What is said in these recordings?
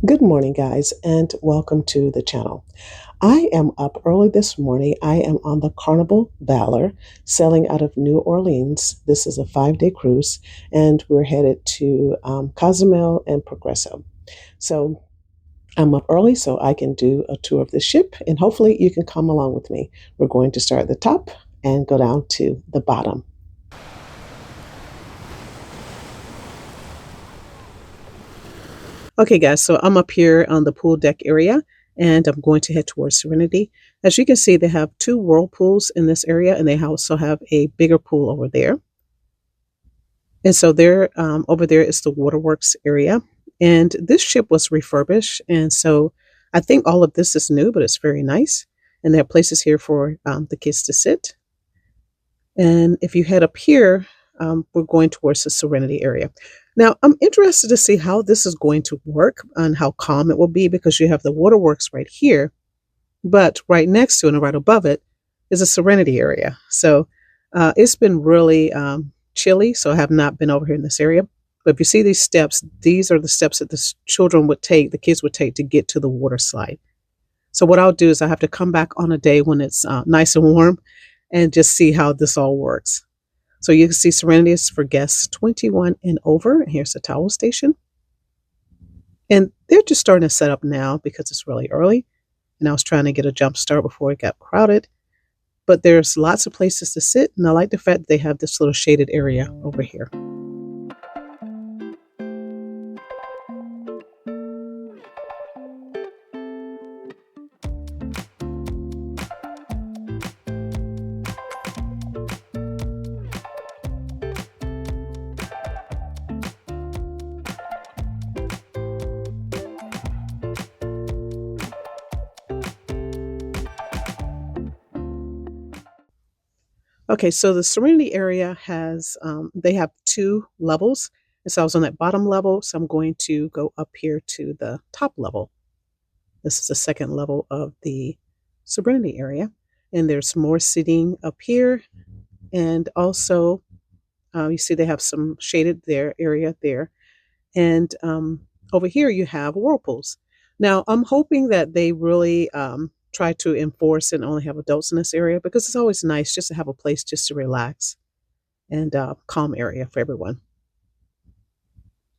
Good morning, guys, and welcome to the channel. I am up early this morning. I am on the Carnival Valor sailing out of New Orleans. This is a 5-day cruise, and we're headed to Cozumel and Progreso. So I'm up early so I can do a tour of the ship, and hopefully you can come along with me. We're going to start at the top and go down to the bottom. Okay, guys, so I'm up here on the pool deck area and I'm going to head towards Serenity. As you can see, they have two whirlpools in this area and they also have a bigger pool over there. And so there, over there is the waterworks area. And this ship was refurbished. And so I think all of this is new, but it's very nice. And there are places here for the kids to sit. And if you head up here, we're going towards the Serenity area. Now, I'm interested to see how this is going to work and how calm it will be because you have the waterworks right here, but right next to it and right above it is a Serenity area. So it's been really chilly, so I have not been over here in this area. But if you see these steps, these are the steps that the children would take, the kids would take to get to the water slide. So what I'll do is I have to come back on a day when it's nice and warm and just see how this all works. So you can see Serenity is for guests 21 and over. And here's the towel station. And they're just starting to set up now because it's really early. And I was trying to get a jump start before it got crowded. But there's lots of places to sit. And I like the fact that they have this little shaded area over here. Okay, so the Serenity area has, they have two levels. And so I was on that bottom level, so I'm going to go up here to the top level. This is the second level of the Serenity area. And there's more seating up here. And also, you see they have some shaded there area there. And over here you have whirlpools. Now, I'm hoping that they really try to enforce and only have adults in this area because it's always nice just to have a place just to relax and calm area for everyone.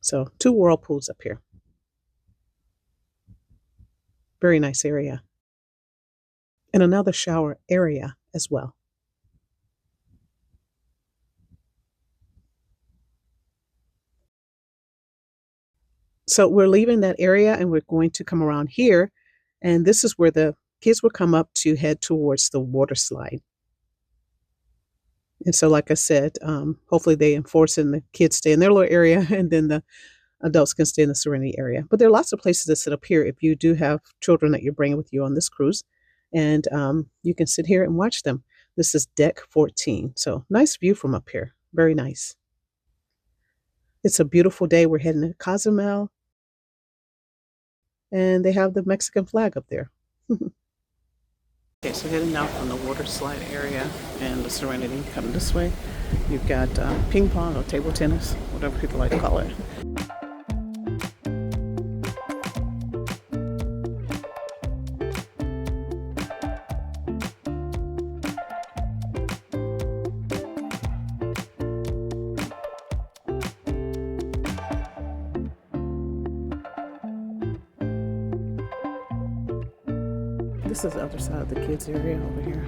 So two whirlpools up here. Very nice area. And another shower area as well. So we're leaving that area and we're going to come around here. And this is where the kids will come up to head towards the water slide. And so, like I said, hopefully they enforce and the kids stay in their little area and then the adults can stay in the Serenity area. But there are lots of places to sit up here if you do have children that you're bringing with you on this cruise. And you can sit here and watch them. This is deck 14. So nice view from up here. Very nice. It's a beautiful day. We're heading to Cozumel. And they have the Mexican flag up there. Okay, so heading out from the water slide area and the Serenity coming this way. You've got ping pong or table tennis, whatever people like to call it. This is the other side of the kids area over here.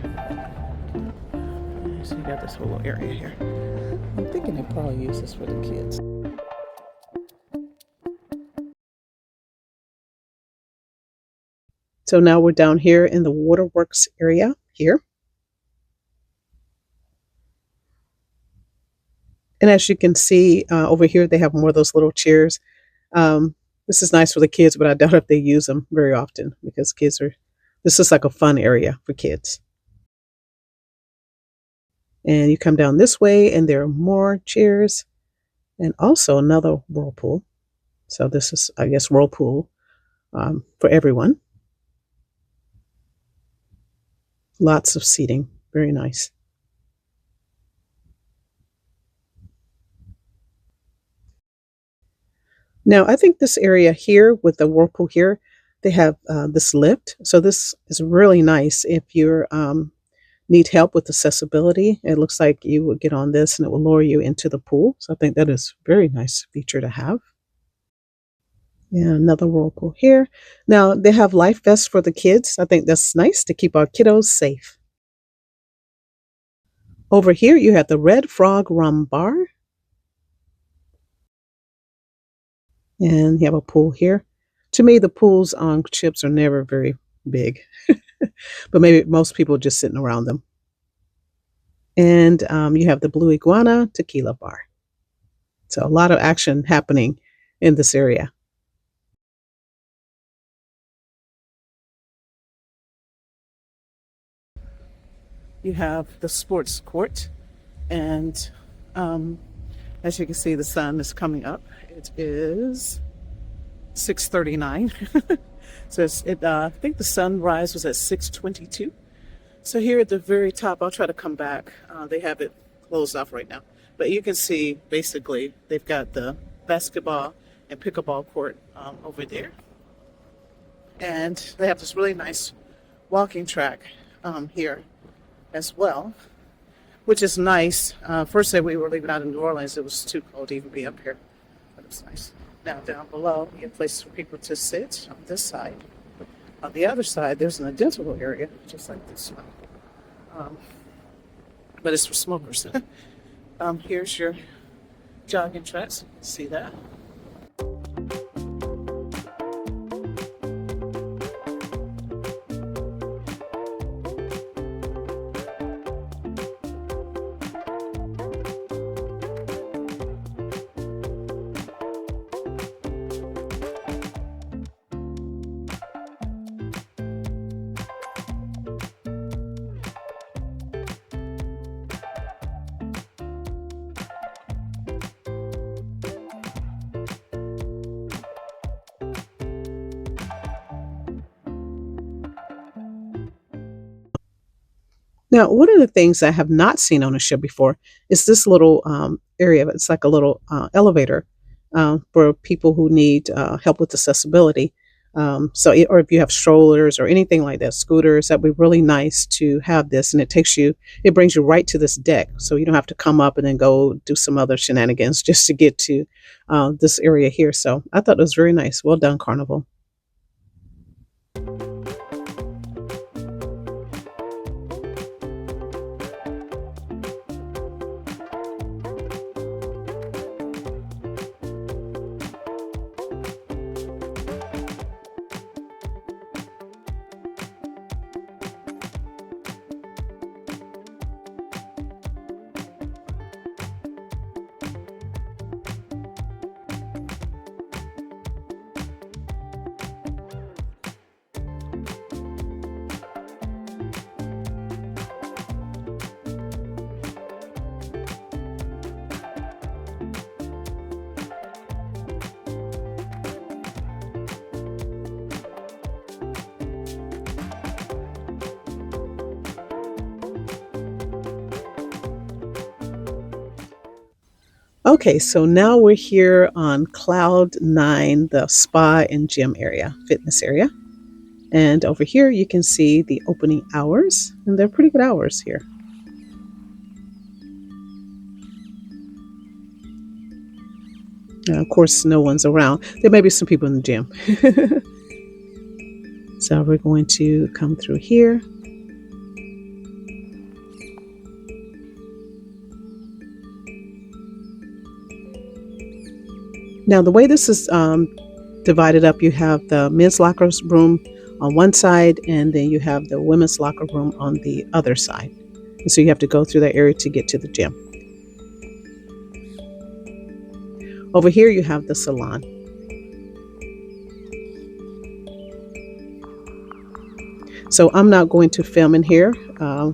So you got this whole little area here. I'm thinking they probably use this for the kids. So now we're down here in the waterworks area here. And as you can see over here, they have more of those little chairs. This is nice for the kids, but I doubt if they use them very often because kids are, this is like a fun area for kids. And you come down this way and there are more chairs and also another whirlpool. So this is, I guess, whirlpool for everyone. Lots of seating. Very nice. Now, I think this area here with the whirlpool here, they have this lift. So this is really nice if you need help with accessibility. It looks like you would get on this and it will lower you into the pool. So I think that is a very nice feature to have. Yeah, another whirlpool here. Now, they have life vests for the kids. I think that's nice to keep our kiddos safe. Over here, you have the Red Frog Rum Bar. And you have a pool here. To me, the pools on ships are never very big, but maybe most people just sitting around them. And you have the Blue Iguana Tequila Bar. So a lot of action happening in this area. You have the sports court, and as you can see, the sun is coming up. It is 6:39. So I think the sunrise was at 6:22. So here at the very top, I'll try to come back. They have it closed off right now. But you can see, basically, they've got the basketball and pickleball court over there. And they have this really nice walking track here as well, which is nice. First day we were leaving out in New Orleans, it was too cold to even be up here. But it's nice. Now down below, you have places for people to sit on this side. On the other side, there's an identical area, just like this one. But it's for smokers. Here's your jogging tracks. See that? Now, one of the things I have not seen on a ship before is this little area. It's like a little elevator for people who need help with accessibility. Or if you have strollers or anything like that, scooters, that'd be really nice to have this. And it brings you right to this deck. So you don't have to come up and then go do some other shenanigans just to get to this area here. So I thought it was very nice. Well done, Carnival. Okay, so now we're here on Cloud 9, the spa and gym area, fitness area. And over here you can see the opening hours, and they're pretty good hours here. Now, of course, no one's around. There may be some people in the gym. So we're going to come through here. Now, the way this is divided up, you have the men's locker room on one side, and then you have the women's locker room on the other side. And so you have to go through that area to get to the gym. Over here, you have the salon. So I'm not going to film in here,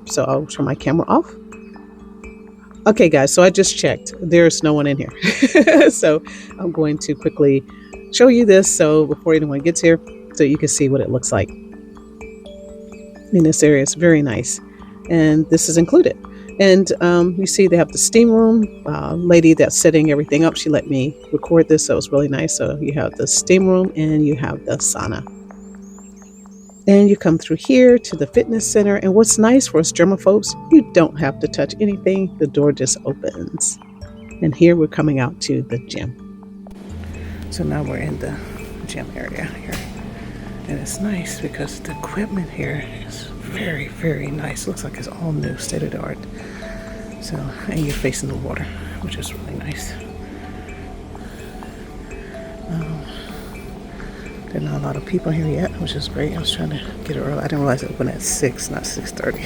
so I'll turn my camera off. Okay, guys, so I just checked. There's no one in here. So I'm going to quickly show you this so before anyone gets here, so you can see what it looks like. In this area, it's very nice. And this is included. And you see they have the steam room. Lady that's setting everything up, she let me record this, so it was really nice. So you have the steam room and you have the sauna. And you come through here to the fitness center. And what's nice for us German folks, you don't have to touch anything. The door just opens. And here we're coming out to the gym. So now we're in the gym area here. And it's nice because the equipment here is very, very nice. Looks like it's all new, state of the art. So, and you're facing the water, which is really nice. There are not a lot of people here yet, which is great. I was trying to get it early. I didn't realize it opened at 6, not 6:30.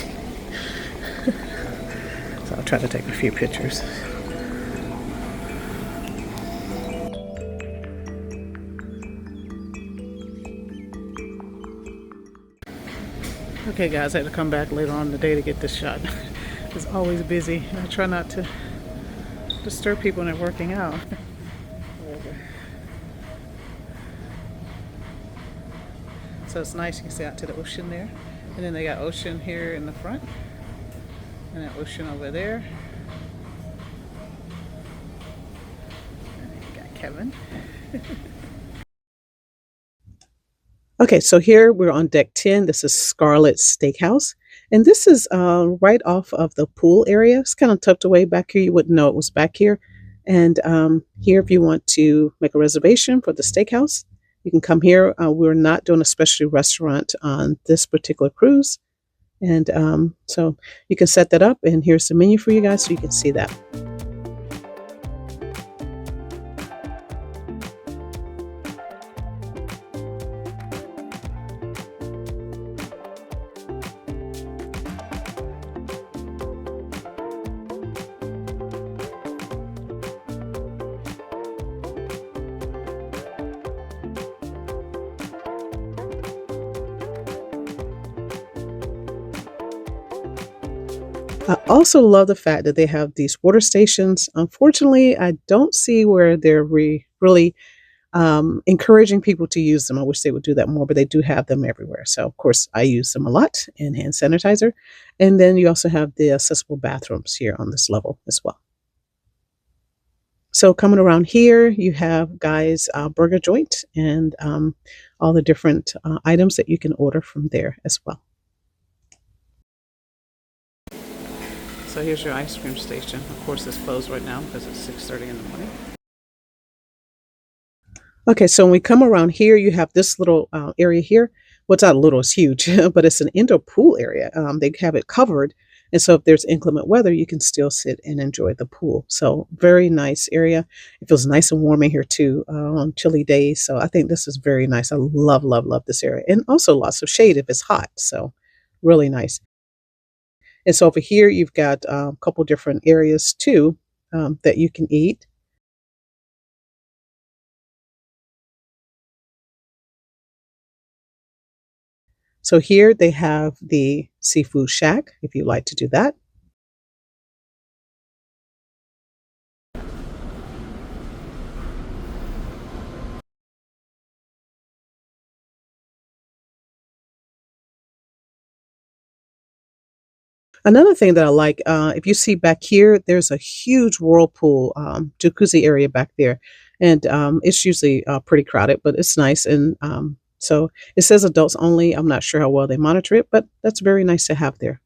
So I'll try to take a few pictures. Okay guys, I had to come back later on in the day to get this shot. It's always busy, and I try not to disturb people when they're working out. So it's nice, you can see out to the ocean there. And then they got ocean here in the front. And then ocean over there. And then you got Kevin. Okay, so here we're on deck 10. This is Scarlet Steakhouse. And this is right off of the pool area. It's kind of tucked away back here. You wouldn't know it was back here. And here, if you want to make a reservation for the steakhouse, you can come here. We're not doing a specialty restaurant on this particular cruise. And so you can set that up. And here's the menu for you guys so you can see that. I also love the fact that they have these water stations. Unfortunately, I don't see where they're really encouraging people to use them. I wish they would do that more, but they do have them everywhere. So, of course, I use them a lot, and hand sanitizer. And then you also have the accessible bathrooms here on this level as well. So coming around here, you have Guy's Burger Joint and all the different items that you can order from there as well. So here's your ice cream station. Of course, it's closed right now because it's 6:30 in the morning. Okay, so when we come around here, you have this little area here. Well, it's not little, it's huge, but it's an indoor pool area. They have it covered. And so if there's inclement weather, you can still sit and enjoy the pool. So very nice area. It feels nice and warm in here too on chilly days. So I think this is very nice. I love, love, love this area. And also lots of shade if it's hot. So really nice. And so over here, you've got a couple different areas too that you can eat. So here they have the seafood shack, if you like to do that. Another thing that I like, if you see back here, there's a huge whirlpool jacuzzi area back there. And it's usually pretty crowded, but it's nice. And so it says adults only. I'm not sure how well they monitor it, but that's very nice to have there.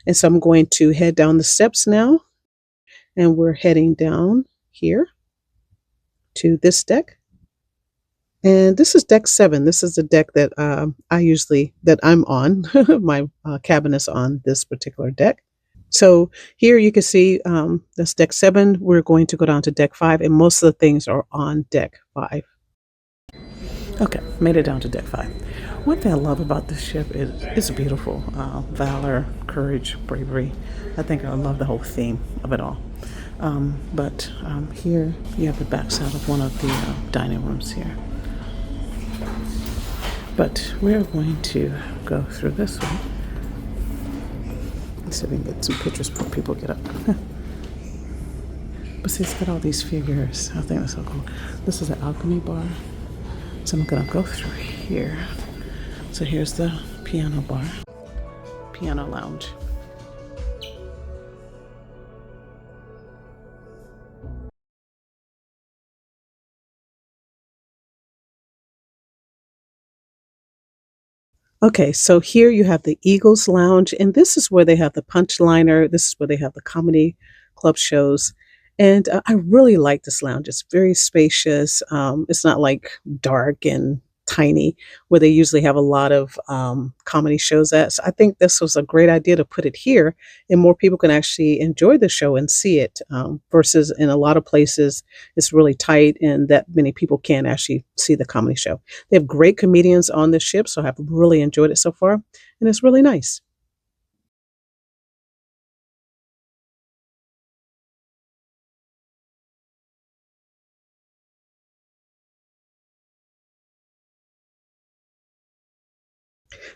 And so I'm going to head down the steps now, and we're heading down here to this deck. And this is deck 7. This is the deck that I'm on. My cabin is on this particular deck. So here you can see that's deck 7. We're going to go down to deck 5, and most of the things are on deck 5. Okay, made it down to deck 5. One thing I love about this ship is it's beautiful. Valor, courage, bravery. I think I love the whole theme of it all. But here you have the backside of one of the dining rooms here. But we're going to go through this one. Let's see if we can get some pictures before people get up. But see, it's got all these figures. I think that's so cool. This is an alchemy bar. So I'm gonna go through here. So here's the piano bar, piano lounge. Okay, so here you have the Eagles Lounge, and this is where they have the punch liner. This is where they have the comedy club shows. And I really like this lounge. It's very spacious. It's not like dark and tiny where they usually have a lot of comedy shows at. So I think this was a great idea to put it here, and more people can actually enjoy the show and see it versus in a lot of places it's really tight and that many people can't actually see the comedy show. They have great comedians on the ship, so I've really enjoyed it so far, and it's really nice.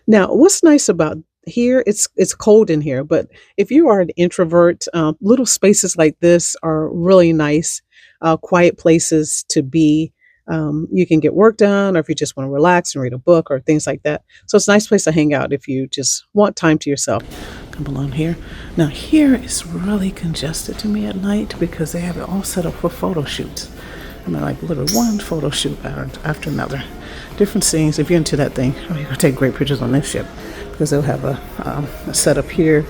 Now, what's nice about here, it's cold in here, but if you are an introvert, little spaces like this are really nice, quiet places to be. You can get work done, or if you just want to relax and read a book or things like that. So it's a nice place to hang out if you just want time to yourself. Come along here. Now here is really congested to me at night because they have it all set up for photo shoots. I mean, like literally one photo shoot after another. Different scenes. If you're into that thing, oh, you're gonna take great pictures on this ship because they'll have a setup here,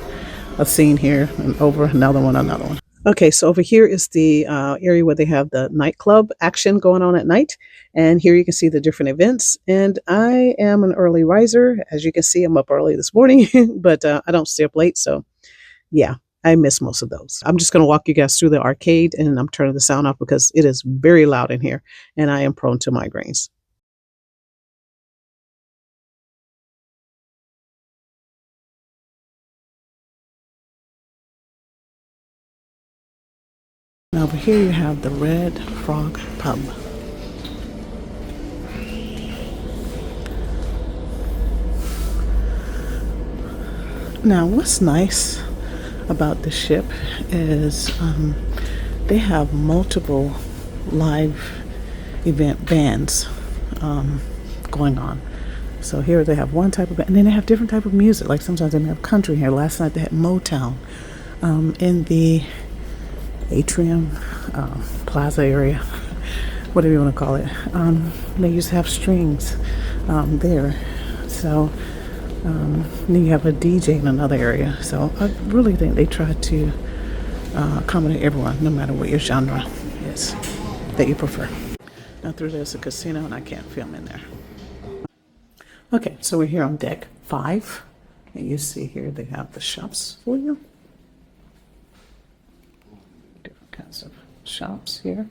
a scene here, and over another one, another one. Okay, so over here is the area where they have the nightclub action going on at night. And here you can see the different events. And I am an early riser. As you can see, I'm up early this morning, but I don't stay up late. So yeah, I miss most of those. I'm just going to walk you guys through the arcade, and I'm turning the sound off because it is very loud in here and I am prone to migraines. Now over here you have the Red Frog Pub. Now what's nice about the ship is they have multiple live event bands going on. So here they have one type of band, and then they have different type of music. Like sometimes they may have country here. Last night they had Motown in the atrium plaza area, whatever you want to call it. They used to have strings there. So then you have a DJ in another area. So I really think they try to accommodate everyone, no matter what your genre is that you prefer. Now through there's a casino, and I can't film in there. Okay, so we're here on deck 5, and you see here they have the shops for you. Different kinds of shops here.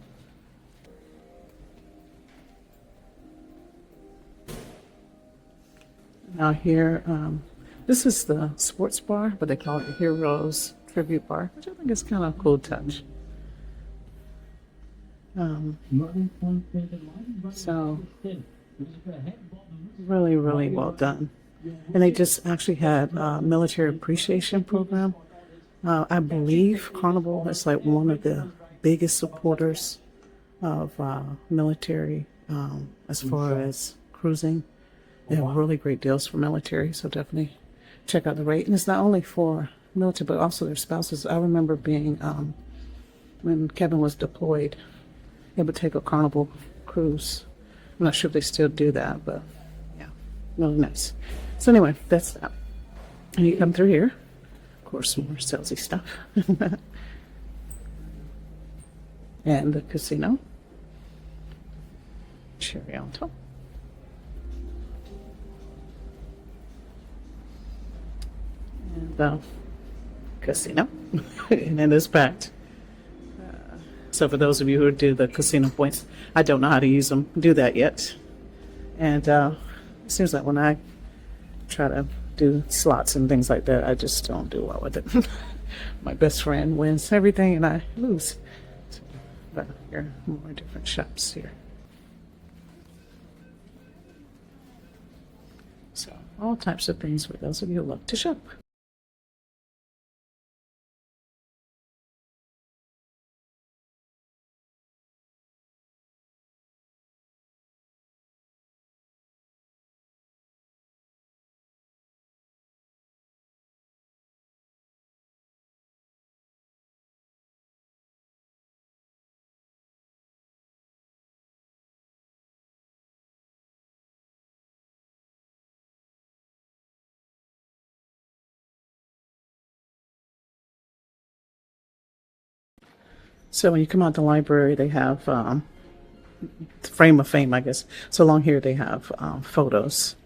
Now here, this is the sports bar, but they call it the Heroes Tribute Bar, which I think is kind of a cool touch. So really, really well done. And they just actually had a military appreciation program. I believe Carnival is like one of the biggest supporters of military as far as cruising. They have really great deals for military, so definitely check out the rate. And it's not only for military, but also their spouses. I remember being, when Kevin was deployed, he would take a Carnival cruise. I'm not sure if they still do that, but yeah, really nice. So anyway, that's that. And you come through here. Of course, more salesy stuff. And the casino. Cherry on top. And the casino. And it is packed. So for those of you who do the casino points, I don't know how to use them, do that yet. And it seems like when I try to do slots and things like that, I just don't do well with it. My best friend wins everything and I lose. So, but here are more different shops here. So all types of things for those of you who love to shop. So when you come out the library, they have frame of fame, I guess. So along here they have photos,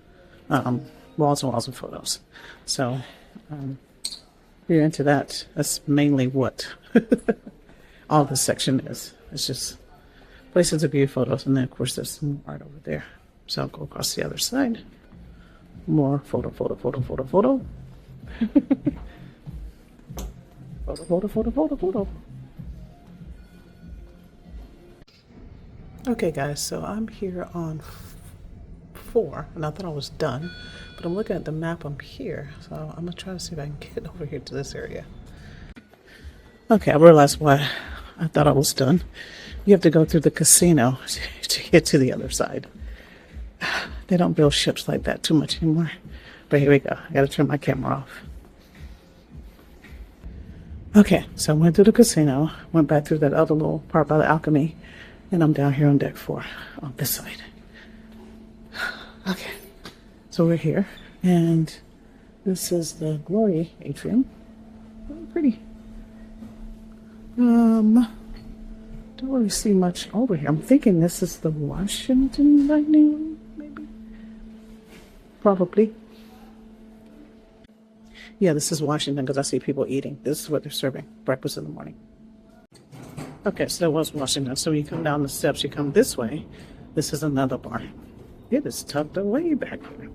walls and walls of photos. So if you're into that, that's mainly what all this section is. It's just places to view photos, and then of course there's some art over there. So I'll go across the other side. More photo. Photo. Photo. Okay guys, so I'm here on 4, and I thought I was done, but I'm looking at the map. I'm here, so I'm gonna try to see if I can get over here to this area. Okay, I realized why I thought I was done. You have to go through the casino to get to the other side. They don't build ships like that too much anymore. But here we go. I gotta turn my camera off. Okay, so I went through the casino, went back through that other little part by the alchemy, and I'm down here on deck 4 on this side. Okay, so we're here, and this is the Glory Atrium. Very pretty. Don't really see much over here. I'm thinking this is the Washington dining room, maybe? Probably. Yeah, this is Washington because I see people eating. This is what they're serving, breakfast in the morning. Okay, so that was Washington. So when you come down the steps, you come this way. This is another bar. It is tucked away back here.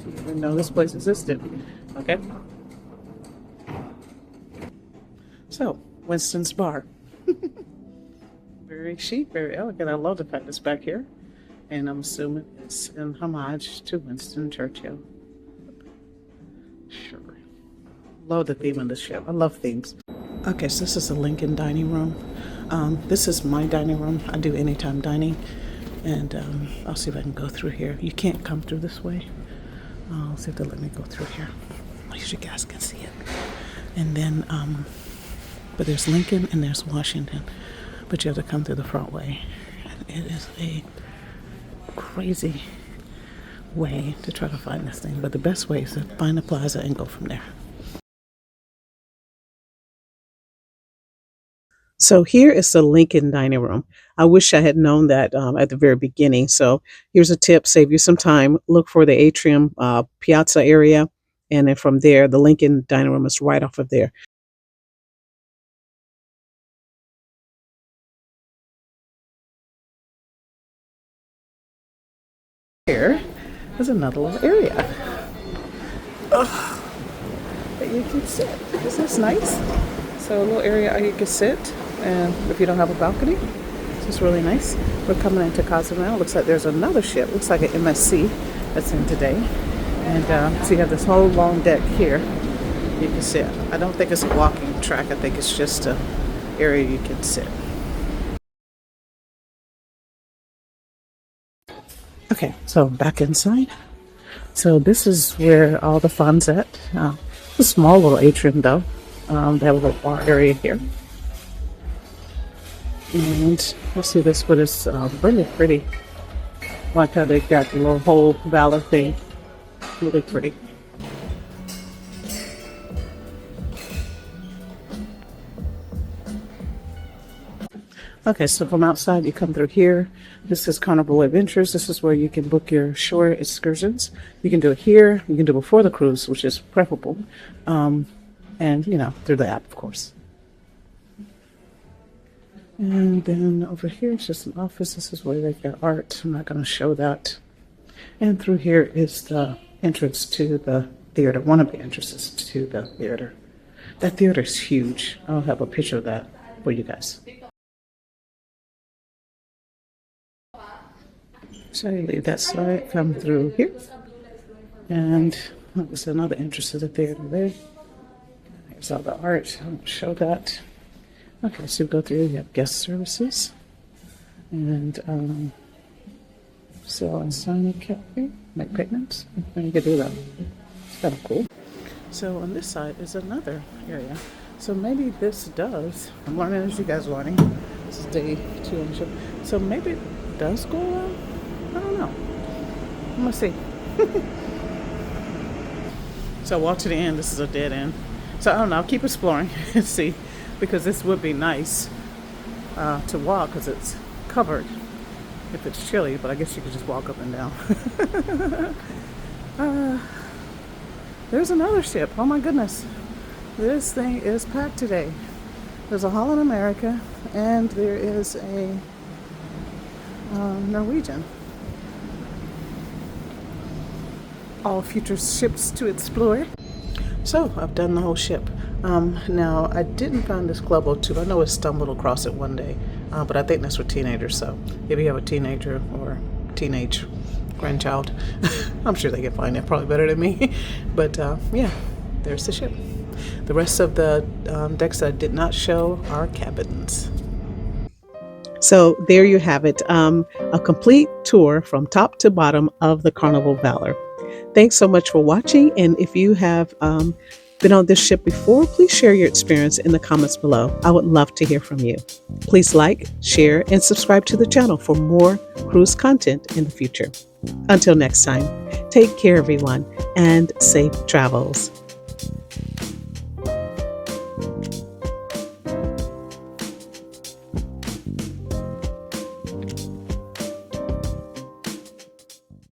I didn't know this place existed. Okay. So, Winston's Bar. Very chic, very elegant. I love the fact it's back here. And I'm assuming it's in homage to Winston Churchill. Sure. Love the theme of the ship. I love themes. Okay, so this is the Lincoln dining room. This is my dining room. I do anytime dining. And I'll see if I can go through here. You can't come through this way. I'll see if they'll let me go through here. At least you guys can see it. And then, but there's Lincoln and there's Washington. But you have to come through the front way. And it is a crazy way to try to find this thing. But the best way is to find the plaza and go from there. So here is the Lincoln dining room. I wish I had known that at the very beginning. So here's a tip, save you some time. Look for the atrium piazza area. And then from there, the Lincoln dining room is right off of there. Here is another little area. Oh, that you can sit. Isn't this nice? So a little area you can sit, and if you don't have a balcony, it's just really nice. We're coming into Cozumel. Looks like there's another ship. Looks like an MSC that's in today. And so you have this whole long deck here you can sit. I don't think it's a walking track. I think it's just an area you can sit. Okay, so back inside. So this is where all the fun's at. It's a small little atrium though. They have a little bar area here. And let's see this, but it's really pretty. Like how they got the little whole Valor thing. Really pretty. Okay, so from outside, you come through here. This is Carnival Adventures. This is where you can book your shore excursions. You can do it here. You can do it before the cruise, which is preferable. And, you know, through the app, of course. And then over here is just an office. This is where they get art. I'm not going to show that. And through here is the entrance to the theater, one of the entrances to the theater. That theater is huge. I'll have a picture of that for you guys. So you leave that side, come through here. And there's another entrance to the theater there. Here's all the art. I won't show that. Okay, so you go through, you have guest services. And sell and sign cafe, make payments. And you can do that. It's kind of cool. So on this side is another area. So maybe this does, I'm learning as you guys are learning. This is day 2 on the ship. So maybe it does go around. I don't know. I'm gonna see. So walk to the end. This is a dead end. So I don't know. I'll keep exploring and see, because this would be nice to walk because it's covered if it's chilly. But I guess you could just walk up and down. There's another ship. Oh my goodness. This thing is packed today. There's a Holland America and there is a Norwegian. All future ships to explore. So I've done the whole ship. Now I didn't find this Club O2. I know I stumbled across it one day, but I think that's for teenagers. So if you have a teenager or teenage grandchild, I'm sure they can find it probably better than me. But yeah, there's the ship. The rest of the decks that I did not show are cabins. So there you have it, a complete tour from top to bottom of the Carnival Valor. Thanks so much for watching, and if you have been on this ship before, please share your experience in the comments below. I would love to hear from you. Please like, share, and subscribe to the channel for more cruise content in the future. Until next time, take care everyone, and safe travels.